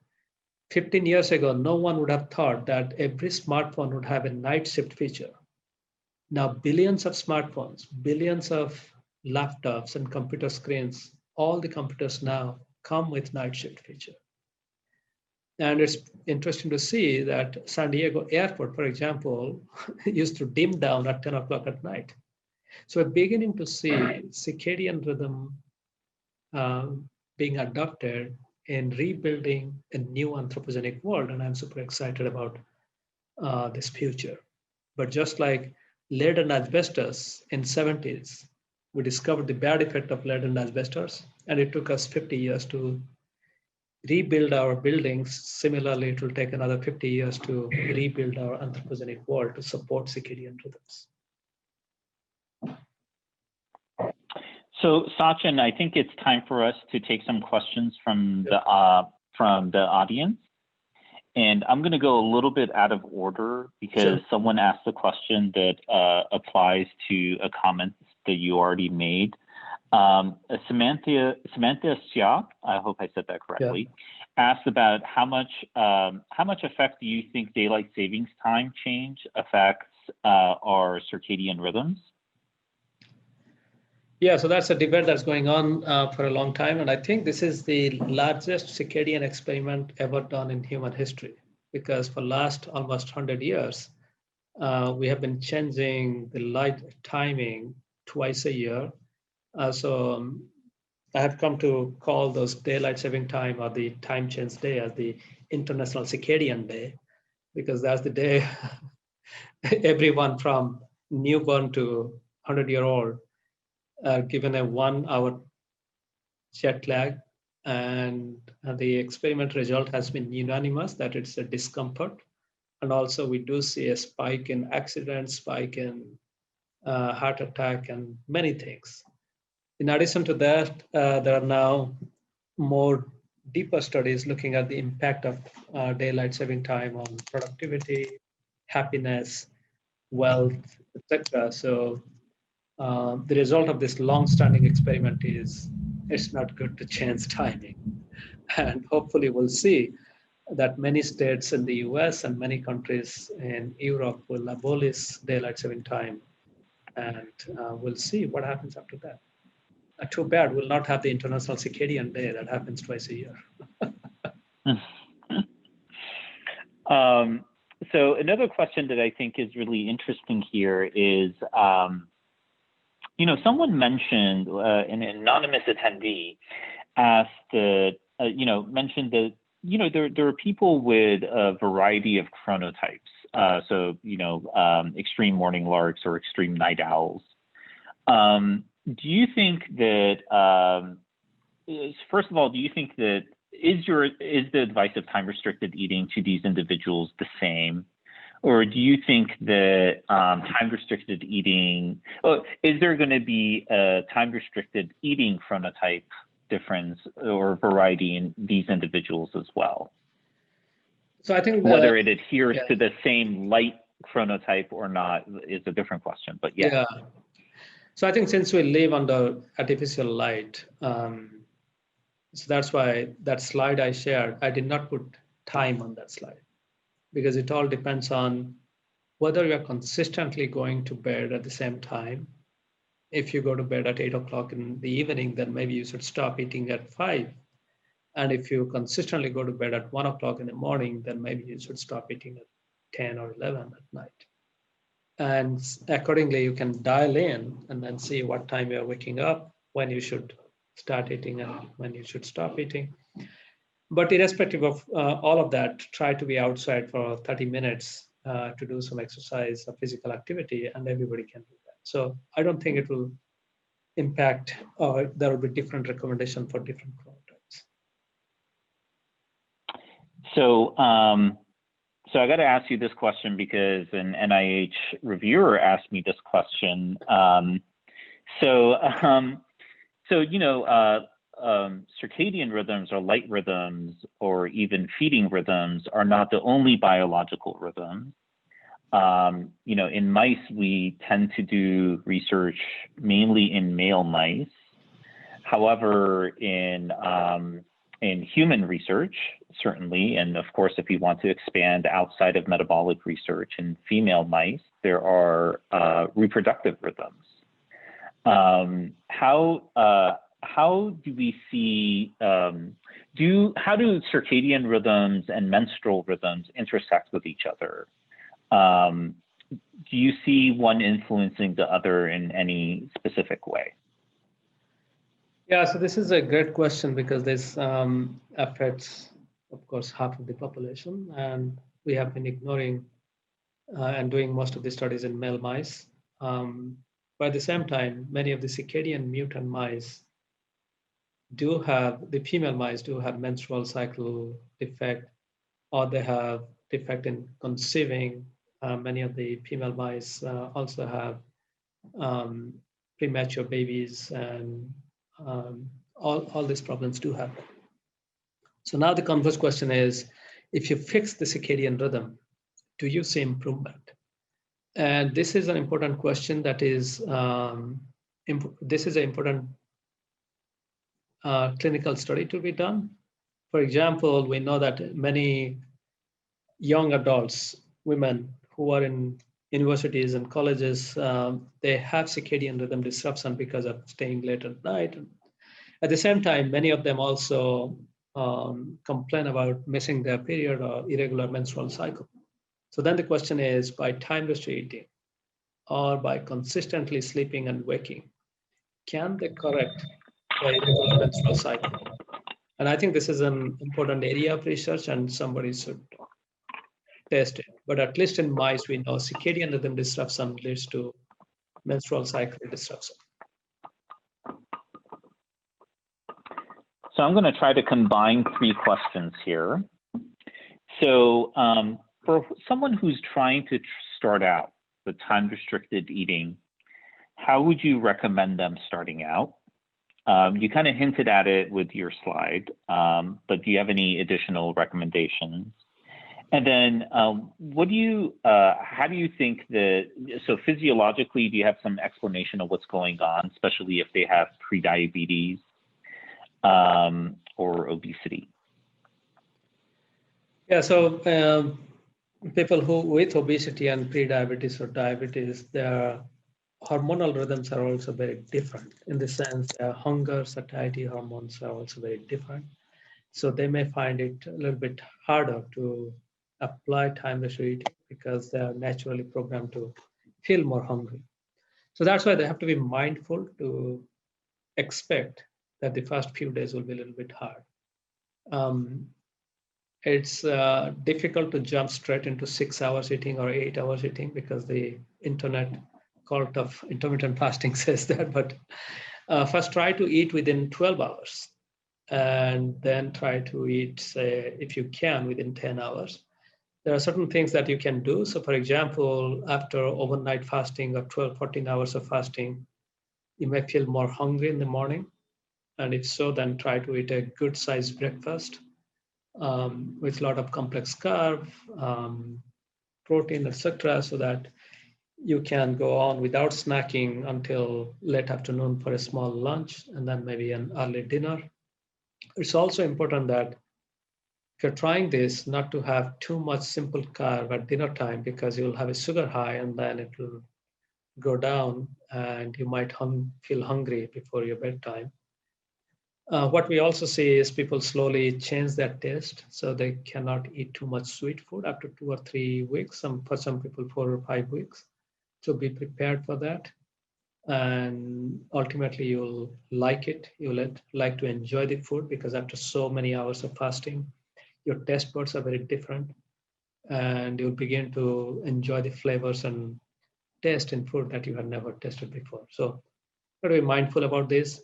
15 years ago, no one would have thought that every smartphone would have a night shift feature. Now, billions of smartphones, billions of laptops and computer screens, all the computers now come with night shift feature. And it's interesting to see that San Diego airport, for example, used to dim down at 10 o'clock at night. So we're beginning to see circadian rhythm being adopted in rebuilding a new anthropogenic world. And I'm super excited about this future. But just like lead and asbestos in 70s, we discovered the bad effect of lead and asbestos, and it took us 50 years to rebuild our buildings. Similarly, it will take another 50 years to rebuild our anthropogenic world to support circadian rhythms. So Sachin, I think it's time for us to take some questions from the audience. And I'm going to go a little bit out of order because someone asked a question that applies to a comment that you already made. Samantha Siak, I hope I said that correctly, asked about how much effect do you think daylight savings time change affects our circadian rhythms? Yeah, so that's a debate that's going on for a long time. And I think this is the largest circadian experiment ever done in human history, because for last almost 100 years, we have been changing the light timing twice a year. I have come to call those daylight saving time or the time change day as the International Circadian Day, because that's the day everyone from newborn to 100-year-old given a 1 hour jet lag. And the experiment result has been unanimous that it's a discomfort. And also we do see a spike in accidents, spike in heart attack, and many things. In addition to that, there are now more deeper studies looking at the impact of daylight saving time on productivity, happiness, wealth, etc. So the result of this long-standing experiment is it's not good to change timing. And hopefully we'll see that many states in the US and many countries in Europe will abolish daylight saving time. And we'll see what happens after that. Too bad we'll not have the International Circadian Day that happens twice a year. So another question that I think is really interesting here is, someone mentioned, an anonymous attendee asked mentioned that, there are people with a variety of chronotypes. Extreme morning larks or extreme night owls. Do you think that, first of all, do you think that is the advice of time restricted eating to these individuals the same? Or do you think that time restricted eating, is there going to be a time restricted eating chronotype difference or variety in these individuals as well? So I think whether it adheres to the same light chronotype or not is a different question, but yeah. So I think since we live under artificial light, so that's why that slide I shared, I did not put time on that slide, because it all depends on whether you're consistently going to bed at the same time. If you go to bed at 8 o'clock in the evening, then maybe you should stop eating at 5. And if you consistently go to bed at 1 o'clock in the morning, then maybe you should stop eating at 10 or 11 at night. And accordingly, you can dial in and then see what time you're waking up, when you should start eating and when you should stop eating. But irrespective of all of that, try to be outside for 30 minutes to do some exercise or physical activity, and everybody can do that. So I don't think it will impact, or there will be different recommendation for different chronotypes. So I got to ask you this question because an NIH reviewer asked me this question. Circadian rhythms or light rhythms or even feeding rhythms are not the only biological rhythms. In mice, we tend to do research mainly in male mice. However, in human research, certainly, and of course, if you want to expand outside of metabolic research in female mice, there are reproductive rhythms. How do we see, how do circadian rhythms and menstrual rhythms intersect with each other? Do you see one influencing the other in any specific way? Yeah, so this is a great question because this affects, of course, half of the population, and we have been ignoring and doing most of the studies in male mice. But at the same time, many of the circadian mutant mice do have, the female mice do have menstrual cycle defect, or they have defect in conceiving. Many of the female mice also have um, premature babies, and all these problems do happen. So now the converse question is, if you fix the circadian rhythm, do you see improvement? And this is an important question that is, this is an important clinical study to be done. For example, we know that many young adults, women who are in universities and colleges, they have circadian rhythm disruption because of staying late at night. At the same time, many of them also complain about missing their period or irregular menstrual cycle. So then the question is, by time-restricted eating or by consistently sleeping and waking, can they correct the irregular menstrual cycle? And I think this is an important area of research, and somebody should test it. But at least in mice, we know circadian rhythm disruption leads to menstrual cycle disruption. So I'm going to try to combine three questions here. So for someone who's trying to start out with time-restricted eating, how would you recommend them starting out? You kind of hinted at it with your slide, but do you have any additional recommendations? And then what do you, how do you think that, so physiologically, do you have some explanation of what's going on, especially if they have prediabetes or obesity? Yeah, so people who with obesity and prediabetes or diabetes, their hormonal rhythms are also very different in the sense hunger, satiety hormones are also very different. So they may find it a little bit harder to apply time-restricted eating because they are naturally programmed to feel more hungry. So that's why they have to be mindful to expect that the first few days will be a little bit hard. It's difficult to jump straight into 6 hours eating or 8 hours eating because the internet cult of intermittent fasting says that, but first try to eat within 12 hours and then try to eat, say, if you can, within 10 hours. There are certain things that you can do. So for example, after overnight fasting or 12, 14 hours of fasting, you may feel more hungry in the morning. And if so, then try to eat a good sized breakfast with a lot of complex carb, protein, etc., so that you can go on without snacking until late afternoon for a small lunch and then maybe an early dinner. It's also important that if you're trying this, not to have too much simple carb at dinner time because you'll have a sugar high and then it will go down and you might feel hungry before your bedtime. What we also see is people slowly change their taste, so they cannot eat too much sweet food after 2 or 3 weeks, for some people 4 or 5 weeks. So be prepared for that. And ultimately you'll like it. You'll like to enjoy the food because after so many hours of fasting, your taste buds are very different and you'll begin to enjoy the flavors and taste in food that you had never tasted before. So got to be mindful about this.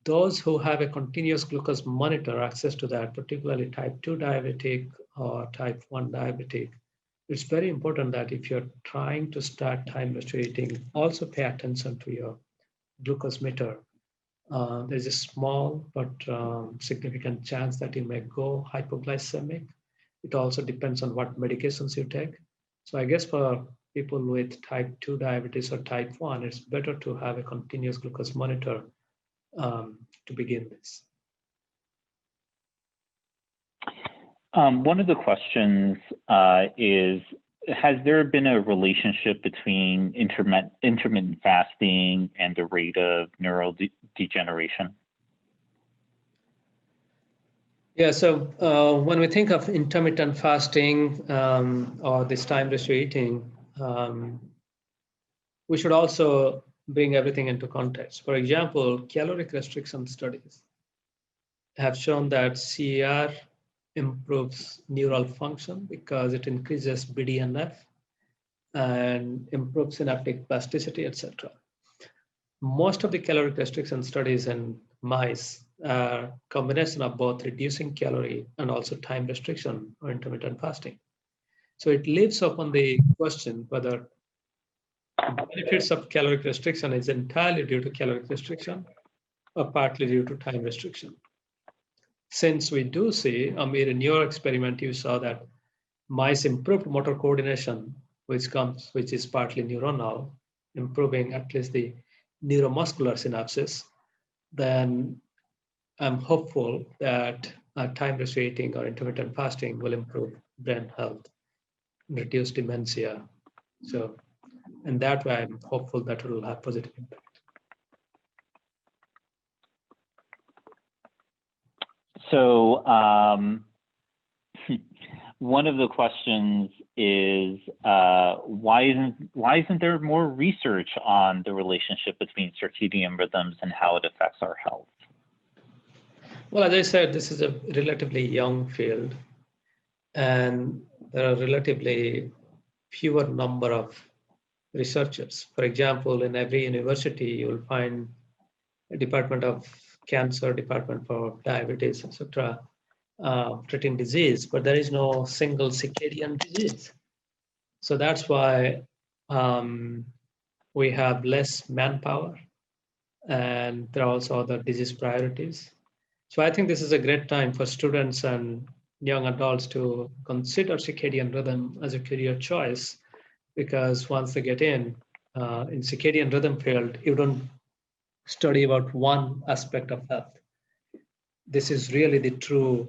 Those who have a continuous glucose monitor access to that, particularly type 2 diabetic or type 1 diabetic, it's very important that if you're trying to start time-restricted eating, also pay attention to your glucose meter. There's a small but significant chance that you may go hypoglycemic. It also depends on what medications you take. So I guess for people with type 2 diabetes or type 1, it's better to have a continuous glucose monitor to begin this. One of the questions is, has there been a relationship between intermittent fasting and the rate of neurodegeneration? Yeah, so when we think of intermittent fasting or this time-restricted eating, we should also bring everything into context. For example, caloric restriction studies have shown that CER improves neural function because it increases BDNF and improves synaptic plasticity, etc. Most of the caloric restriction studies in mice are combination of both reducing calorie and also time restriction or intermittent fasting. So it leaves open the question whether the benefits of caloric restriction is entirely due to caloric restriction or partly due to time restriction. Since we do see, Amir, in your experiment, you saw that mice improved motor coordination, which is partly neuronal, improving at least the neuromuscular synapses, then I'm hopeful that time restricting or intermittent fasting will improve brain health, reduce dementia. So, and that way I'm hopeful that it will have positive impact. So one of the questions is why isn't there more research on the relationship between circadian rhythms and how it affects our health? Well, as I said, this is a relatively young field, and there are relatively fewer number of researchers. For example, in every university, you'll find a department of cancer, department for diabetes, etc., treating disease, but there is no single circadian disease. So that's why we have less manpower, and there are also other disease priorities. So I think this is a great time for students and young adults to consider circadian rhythm as a career choice, because once they get in circadian rhythm field, you don't study about one aspect of health. This is really the true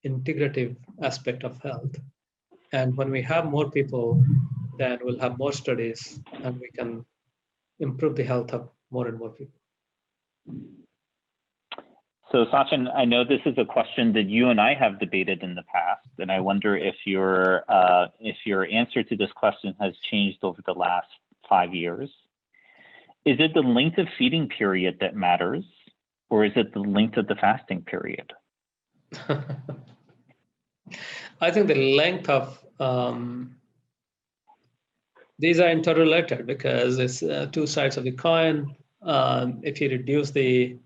integrative aspect of health. And when we have more people, then we'll have more studies and we can improve the health of more and more people. So Sachin, I know this is a question that you and I have debated in the past, and I wonder if your answer to this question has changed over the last 5 years. Is it the length of feeding period that matters, or is it the length of the fasting period? I think the length of these are interrelated because it's two sides of the coin. If you reduce the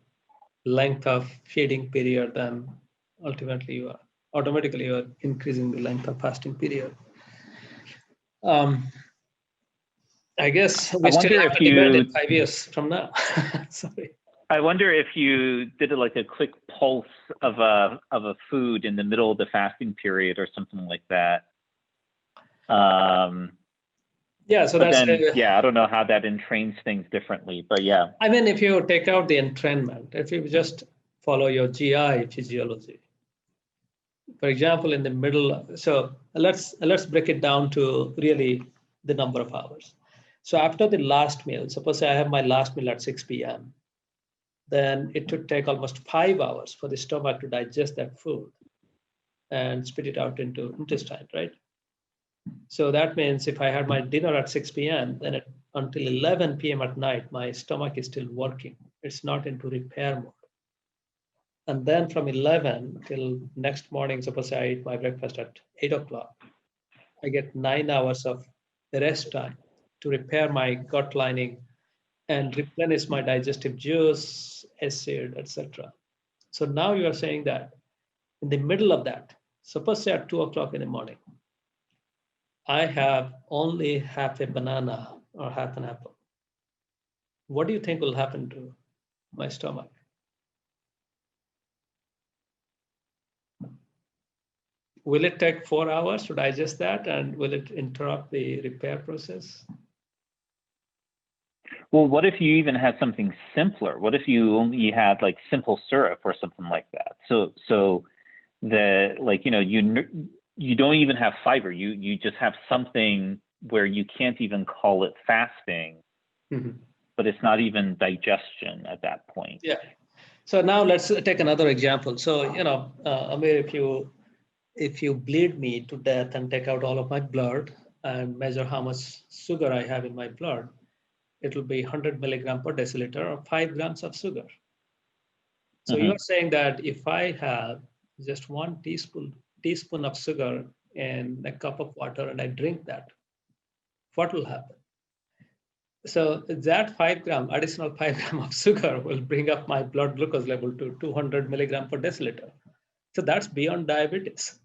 length of feeding period, then ultimately you are automatically increasing the length of fasting period. I guess we still have to debate it 5 years from now. Sorry. I wonder if you did like a quick pulse of a food in the middle of the fasting period or something like that. Yeah, so that's I don't know how that entrains things differently, but yeah. I mean, if you take out the entrainment, if you just follow your GI physiology, for example, in the middle, so let's break it down to really the number of hours. So after the last meal, suppose I have my last meal at 6 p.m., then it would take almost 5 hours for the stomach to digest that food and spit it out into intestine, right? So that means if I had my dinner at 6 p.m., then until 11 p.m. at night, my stomach is still working. It's not into repair mode. And then from 11 till next morning, suppose I eat my breakfast at 8 o'clock, I get 9 hours of rest time to repair my gut lining and replenish my digestive juice, acid, etc. So now you are saying that in the middle of that, suppose say at 2 o'clock in the morning, I have only half a banana or half an apple. What do you think will happen to my stomach? Will it take 4 hours to digest that, and will it interrupt the repair process? Well, what if you even had something simpler? What if you only had like simple syrup or something like that? So the like you don't even have fiber. You just have something where you can't even call it fasting, but it's not even digestion at that point. Yeah. So now let's take another example. So Amir, if you bleed me to death and take out all of my blood and measure how much sugar I have in my blood, it will be 100 milligram per deciliter or 5 grams of sugar. So Mhm. you're saying that if I have just 1 teaspoon of sugar in a cup of water and I drink that, what will happen? So that additional 5 gram of sugar will bring up my blood glucose level to 200 milligram per deciliter. So that's beyond diabetes.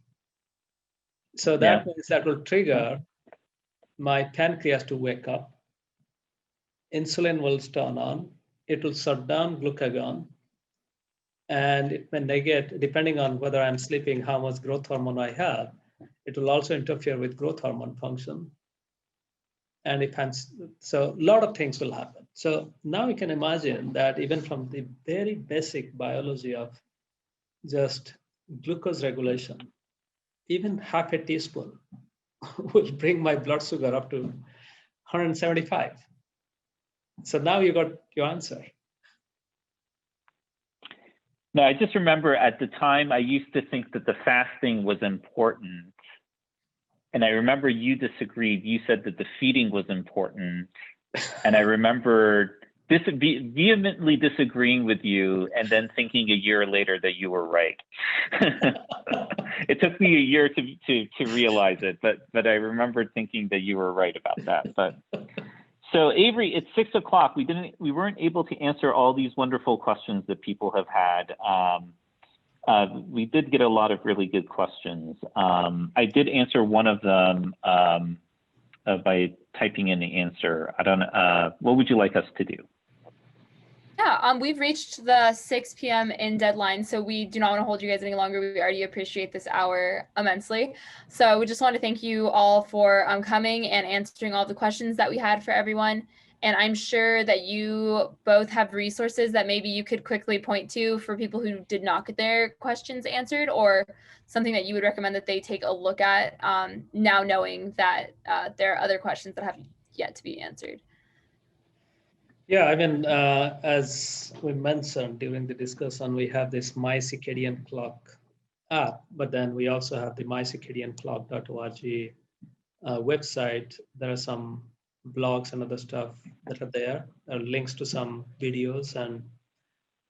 So that means that will trigger my pancreas to wake up. Insulin will turn on. It will shut down glucagon. And it may negate, depending on whether I'm sleeping, how much growth hormone I have. It will also interfere with growth hormone function. And so a lot of things will happen. So now you can imagine that even from the very basic biology of just glucose regulation, even half a teaspoon will bring my blood sugar up to 175. So now you got your answer. No, I just remember at the time I used to think that the fasting was important. And I remember you disagreed. You said that the feeding was important. And I remember vehemently disagreeing with you and then thinking a year later that you were right. It took me a year to realize it, but I remember thinking that you were right about that. But so Avery, it's 6 o'clock. We weren't able to answer all these wonderful questions that people have had. We did get a lot of really good questions. I did answer one of them by typing in the answer. I don't know. What would you like us to do? Yeah, we've reached the 6 p.m. in deadline, so we do not want to hold you guys any longer. We already appreciate this hour immensely. So we just want to thank you all for coming and answering all the questions that we had for everyone. And I'm sure that you both have resources that maybe you could quickly point to for people who did not get their questions answered, or something that you would recommend that they take a look at now knowing that there are other questions that have yet to be answered. Yeah, I mean, as we mentioned during the discussion, we have this My Circadian Clock app, but then we also have the mycircadianclock.org website. There are some blogs and other stuff that are there. There are links to some videos and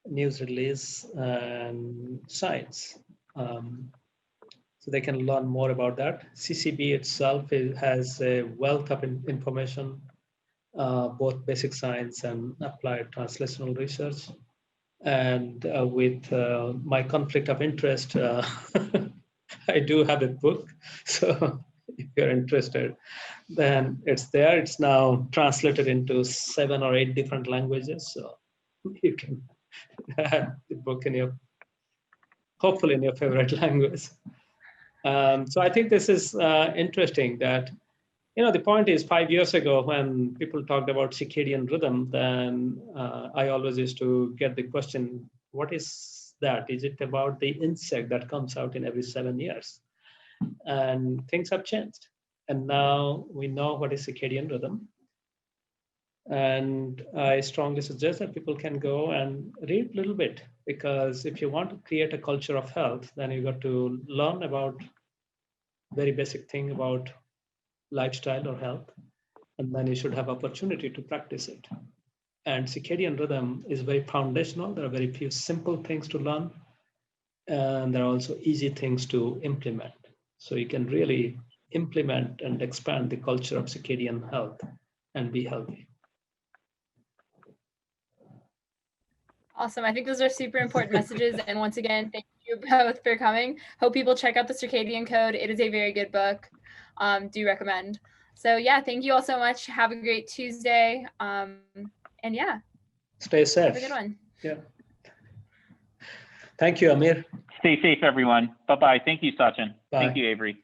news release and sites. So they can learn more about that. CCB itself has a wealth of information, both basic science and applied translational research. And with my conflict of interest, I do have a book. So if you're interested, then it's there. It's now translated into 7 or 8 different languages. So you can have the book hopefully in your favorite language. So I think this is interesting that, the point is 5 years ago when people talked about circadian rhythm, then I always used to get the question, what is that? Is it about the insect that comes out in every 7 years? And things have changed. And now we know what is circadian rhythm. And I strongly suggest that people can go and read a little bit, because if you want to create a culture of health, then you got to learn about very basic thing about lifestyle or health, and then you should have opportunity to practice it. And circadian rhythm is very foundational. There are very few simple things to learn, and there are also easy things to implement. So you can really implement and expand the culture of circadian health and be healthy. Awesome. I think those are super important messages. And once again, thank you both for coming. Hope people check out the Circadian Code. It is a very good book. Do recommend. So yeah, thank you all so much. Have a great Tuesday. And yeah. Stay safe. Have a good one. Yeah. Thank you, Amir. Stay safe, everyone. Bye-bye. Thank you, Satchin. Bye. Thank you, Avery.